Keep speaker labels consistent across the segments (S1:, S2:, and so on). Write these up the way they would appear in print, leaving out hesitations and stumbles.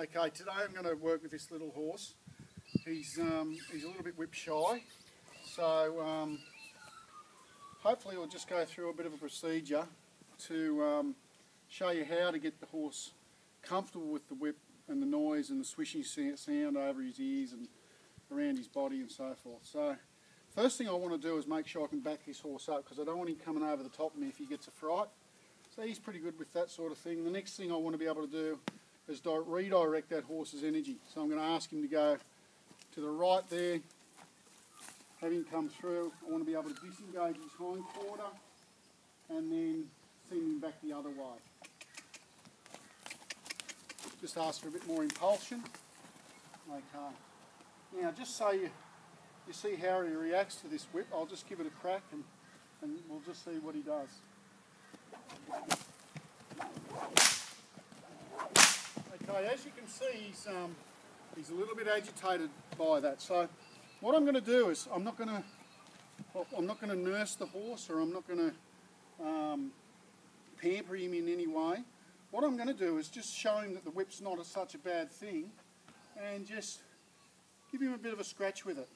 S1: Okay, today I'm going to work with this little horse. He's a little bit whip shy, so hopefully we'll just go through a bit of a procedure to show you how to get the horse comfortable with the whip and the noise and the swishing sound over his ears and around his body and so forth. So first thing I want to do is make sure I can back this horse up, because I don't want him coming over the top of me if he gets a fright. So he's pretty good with that sort of thing. The next thing I want to be able to do is redirect that horse's energy. So I'm going to ask him to go to the right there, have him come through. I want to be able to disengage his hind quarter and then send him back the other way. Just ask for a bit more impulsion. Okay. Now just so you see how he reacts to this whip, I'll just give it a crack and we'll just see what he does. Okay, as you can see, he's a little bit agitated by that. So what I'm going to do is I'm not going to nurse the horse, or I'm not going to pamper him in any way. What I'm going to do is just show him that the whip's not such a bad thing, and just give him a bit of a scratch with it.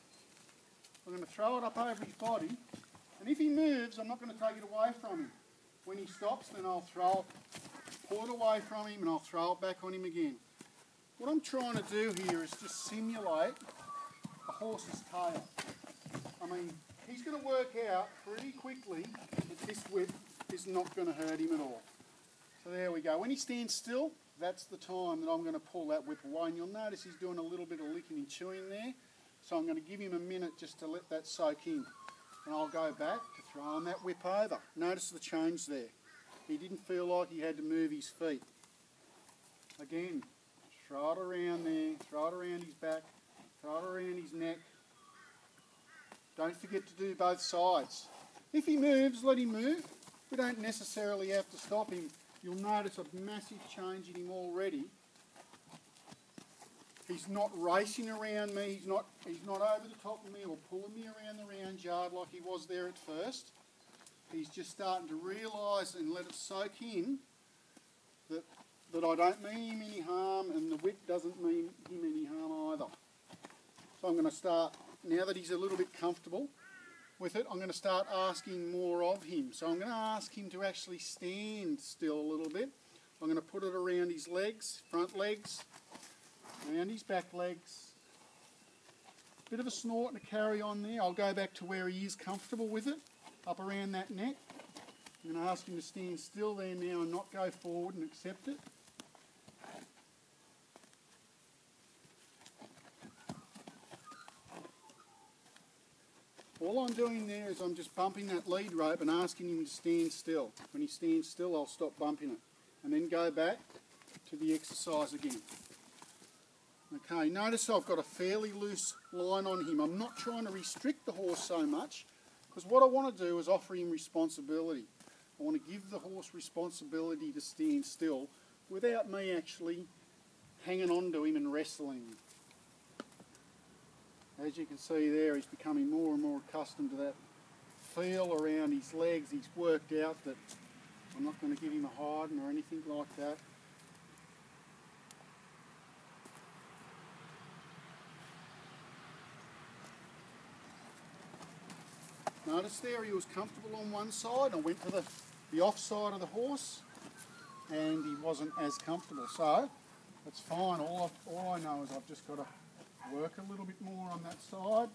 S1: I'm going to throw it up over his body, and if he moves, I'm not going to take it away from him. When he stops, then I'll pull it away from him and I'll throw it back on him again. What I'm trying to do here is just simulate a horse's tail. I mean, he's going to work out pretty quickly that this whip is not going to hurt him at all. So there we go. When he stands still, that's the time that I'm going to pull that whip away. And you'll notice he's doing a little bit of licking and chewing there. So I'm going to give him a minute just to let that soak in. And I'll go back to throwing that whip over. Notice the change there. He didn't feel like he had to move his feet. Again, throw it around there, throw it around his back, throw it around his neck. Don't forget to do both sides. If he moves, let him move. We don't necessarily have to stop him. You'll notice a massive change in him already. He's not racing around me, he's not over the top of me or pulling me around the round yard like he was there at first. He's just starting to realise and let it soak in that I don't mean him any harm, and the whip doesn't mean him any harm either. So I'm going to start, now that he's a little bit comfortable with it, I'm going to start asking more of him. So I'm going to ask him to actually stand still a little bit. I'm going to put it around his legs, front legs, around his back legs. Bit of a snort and a carry on there. I'll go back to where he is comfortable with it, up around that neck. I'm going to ask him to stand still there now and not go forward and accept it. All I'm doing there is I'm just bumping that lead rope and asking him to stand still. When he stands still, I'll stop bumping it and then go back to the exercise again. Okay, notice I've got a fairly loose line on him. I'm not trying to restrict the horse so much, because what I want to do is offer him responsibility. I want to give the horse responsibility to stand still without me actually hanging on to him and wrestling him. As you can see there, he's becoming more and more accustomed to that feel around his legs. He's worked out that I'm not going to give him a hiding or anything like that. Notice there he was comfortable on one side. I went to the off side of the horse and he wasn't as comfortable. So that's fine. All I know is I've just got to work a little bit more on that side.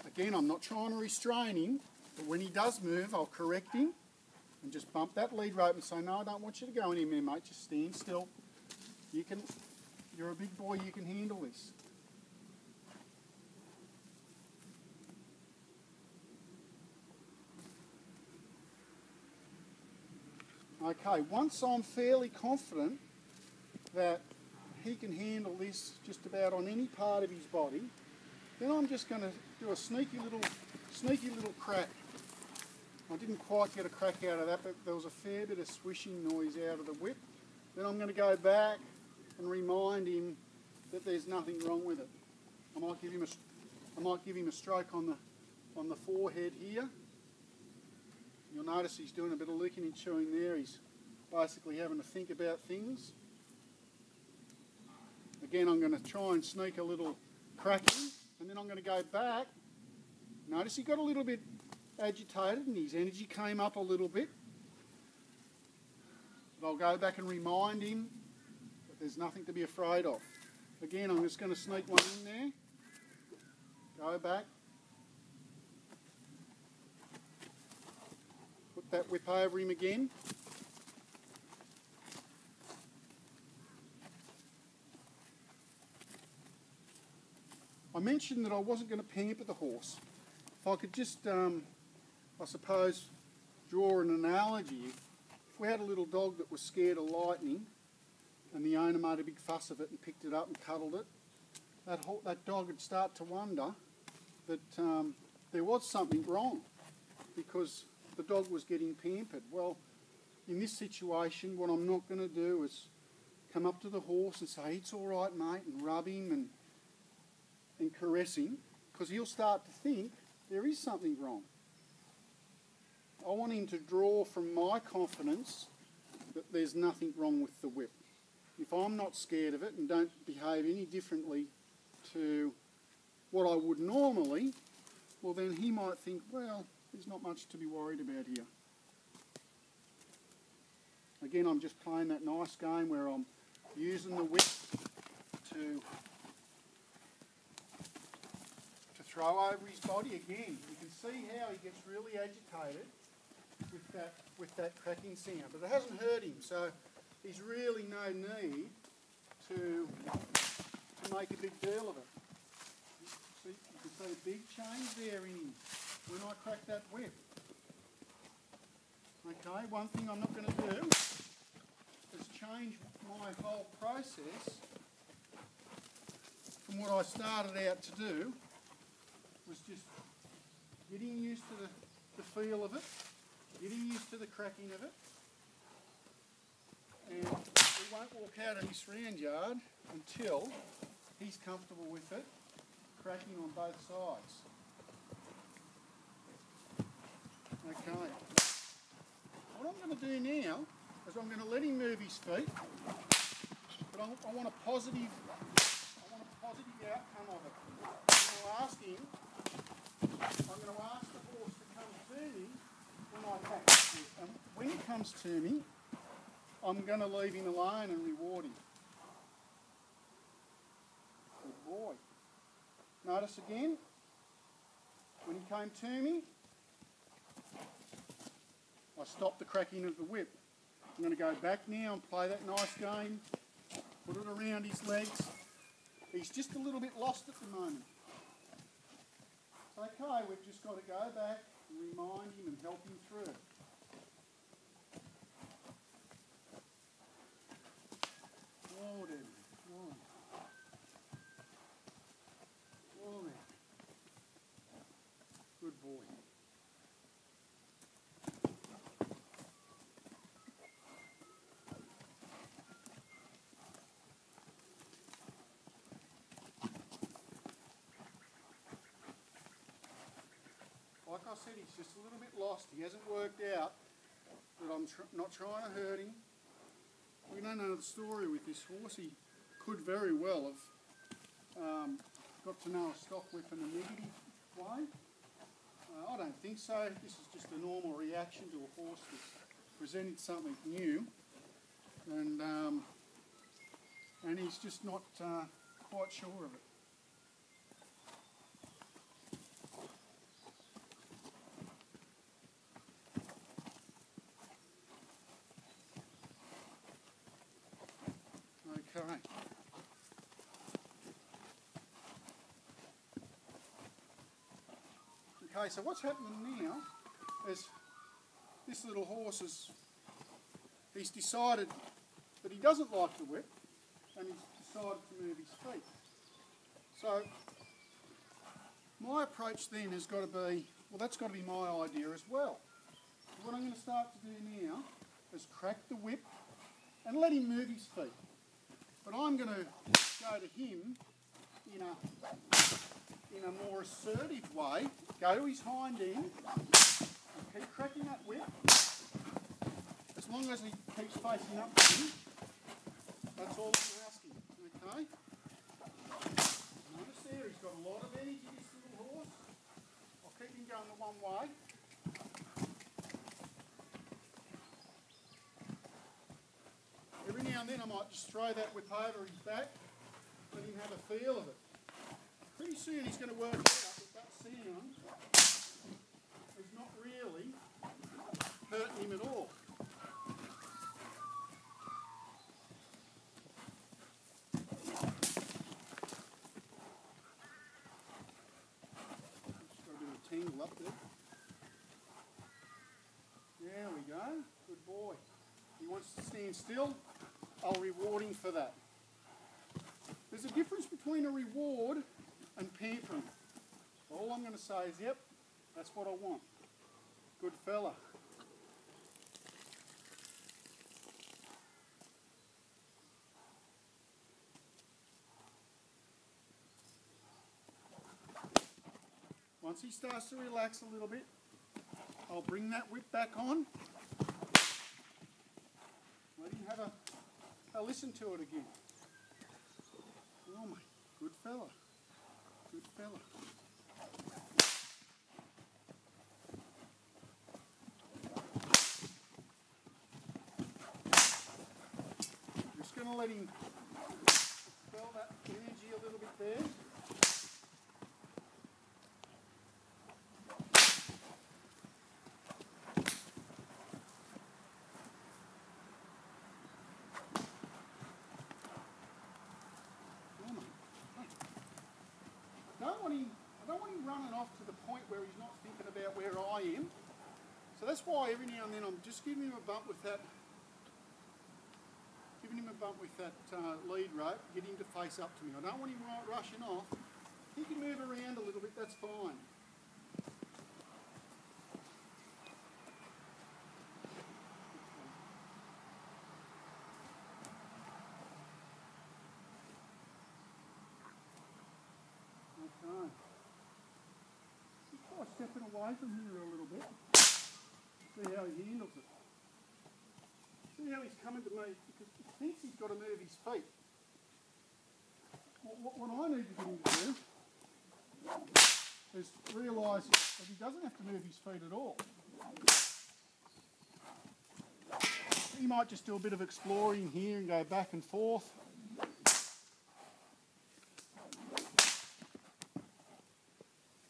S1: Again, I'm not trying to restrain him, but when he does move, I'll correct him and just bump that lead rope and say, no, I don't want you to go anywhere, mate. Just stand still. You're a big boy, you can handle this. Okay, once I'm fairly confident that he can handle this just about on any part of his body, then I'm just going to do a sneaky little crack. I didn't quite get a crack out of that, but there was a fair bit of swishing noise out of the whip. Then I'm going to go back and remind him that there's nothing wrong with it. I might give him a stroke on the forehead here. You'll notice he's doing a bit of licking and chewing there. He's basically having to think about things. Again, I'm going to try and sneak a little crack in, and then I'm going to go back. Notice he got a little bit agitated and his energy came up a little bit. But I'll go back and remind him that there's nothing to be afraid of. Again, I'm just going to sneak one in there. Go back. Put that whip over him again. I mentioned that I wasn't going to pamper the horse. If I could just, I suppose, draw an analogy. If we had a little dog that was scared of lightning and the owner made a big fuss of it and picked it up and cuddled it, that dog would start to wonder that there was something wrong because the dog was getting pampered. Well, in this situation, what I'm not going to do is come up to the horse and say, "It's all right, mate," and rub him and caress him, because he'll start to think there is something wrong. I want him to draw from my confidence that there's nothing wrong with the whip. If I'm not scared of it and don't behave any differently to what I would normally, well then he might think, well, there's not much to be worried about here. Again, I'm just playing that nice game where I'm using the whip to throw over his body again. You can see how he gets really agitated with that cracking sound, but it hasn't hurt him, so there's really no need to make a big deal of it. See, you can see a big change there in him when I crack that whip. Okay, one thing I'm not going to do is change my whole process from what I started out to do. Was just getting used to the feel of it, getting used to the cracking of it, and we won't walk out of this round yard until he's comfortable with it, cracking on both sides. Okay, what I'm going to do now is I'm going to let him move his feet, but I want a positive outcome of it. I'm going to ask him. I'm going to ask the horse to come to me when I crack the whip. And when he comes to me, I'm going to leave him alone and reward him. Good boy. Notice again, when he came to me, I stopped the cracking of the whip. I'm going to go back now and play that nice game, put it around his legs. He's just a little bit lost at the moment. Okay, we've just got to go back and remind him and help him through. Oh, there. Oh, there. Good boy. Like I said, he's just a little bit lost. He hasn't worked out that I'm not trying to hurt him. We don't know the story with this horse. He could very well have got to know a stock whip in a negative way. I don't think so. This is just a normal reaction to a horse that's presented something new, and he's just not quite sure of it. Okay. Okay, so what's happening now is this little horse he's decided that he doesn't like the whip, and he's decided to move his feet. So my approach then has got to be, well, that's got to be my idea as well. So what I'm going to start to do now is crack the whip and let him move his feet. But I'm going to go to him in a more assertive way, go to his hind end, and Keep cracking that whip. As long as he keeps facing up to me, that's all I'm asking, okay? Notice there, he's got a lot of energy, this little horse. I'll keep him going the one way. Every now and then I might just throw that whip over his back, let him have a feel of it. Pretty soon he's going to work out that that sound is not really hurting him at all. Just got a bit of a tangle up there. There we go. Good boy. He wants to stand still. I'll reward him for that. There's a difference between a reward and pampering. All I'm going to say is, yep, that's what I want. Good fella. Once he starts to relax a little bit, I'll bring that whip back on. Let him have a listen to it again. Oh my, good fella. Good fella. Just going to let him expel that energy a little bit there. I don't want him running off to the point where he's not thinking about where I am. So that's why every now and then I'm just giving him a bump with that, lead rope, get him to face up to me. I don't want him rushing off. He can move around a little bit, that's fine. Okay. Just try stepping away from here a little bit. See how he handles it. See how he's coming to me because he thinks he's got to move his feet. What I need to get him to do is realise that he doesn't have to move his feet at all. He might just do a bit of exploring here and go back and forth.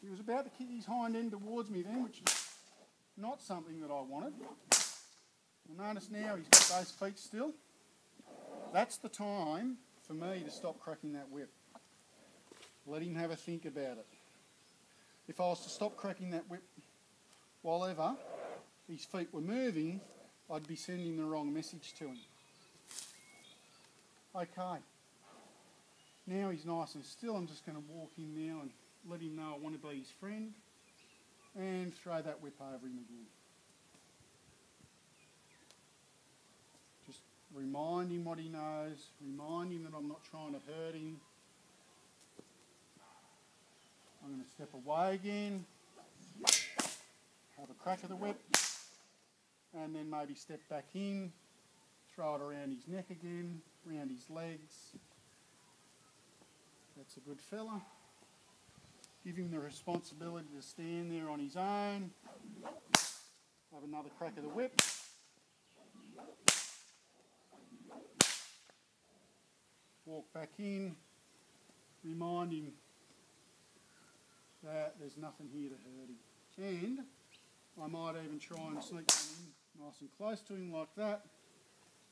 S1: He was about to kick his hind end towards me then, which is not something that I wanted. You'll notice now he's got those feet still. That's the time for me to stop cracking that whip. Let him have a think about it. If I was to stop cracking that whip while ever his feet were moving, I'd be sending the wrong message to him. Okay. Now he's nice and still. I'm just going to walk in now and let him know I want to be his friend and throw that whip over him again. Just remind him what he knows, remind him that I'm not trying to hurt him. I'm going to step away again, have a crack of the whip, and then maybe step back in, throw it around his neck again, around his legs. That's a good fella. Give him the responsibility to stand there on his own. Have another crack of the whip. Walk back in. Remind him that there's nothing here to hurt him. And I might even try and sneak him in nice and close to him like that.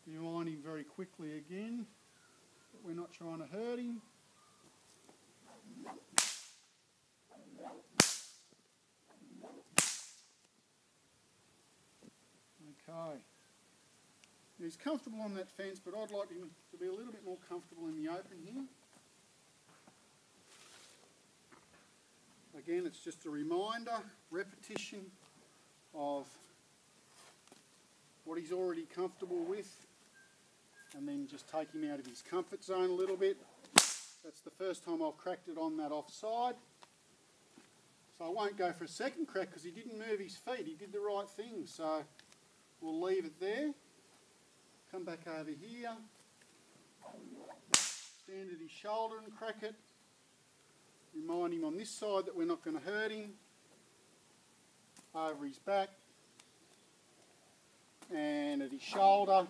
S1: Remind him very quickly again that we're not trying to hurt him. Okay. He's comfortable on that fence, but I'd like him to be a little bit more comfortable in the open here. Again, it's just a reminder, repetition of what he's already comfortable with, and then just take him out of his comfort zone a little bit. That's the first time I've cracked it on that offside. So I won't go for a second crack because he didn't move his feet. He did the right thing. So we'll leave it there. Come back over here. Stand at his shoulder and crack it. Remind him on this side that we're not going to hurt him. Over his back. And at his shoulder.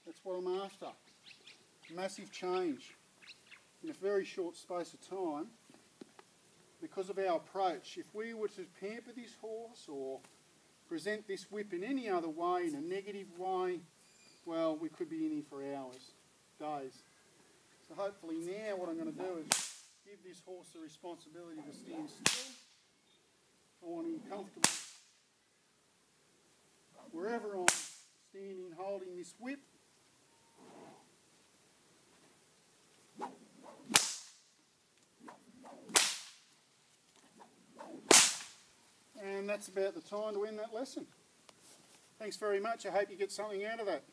S1: That's what I'm after. Massive change in a very short space of time. Because of our approach, if we were to pamper this horse or present this whip in any other way, in a negative way, well, we could be in here for hours, days. So hopefully now what I'm going to do is give this horse the responsibility to stand still. I want him comfortable wherever I'm standing holding this whip. And that's about the time to end that lesson. Thanks very much. I hope you get something out of that.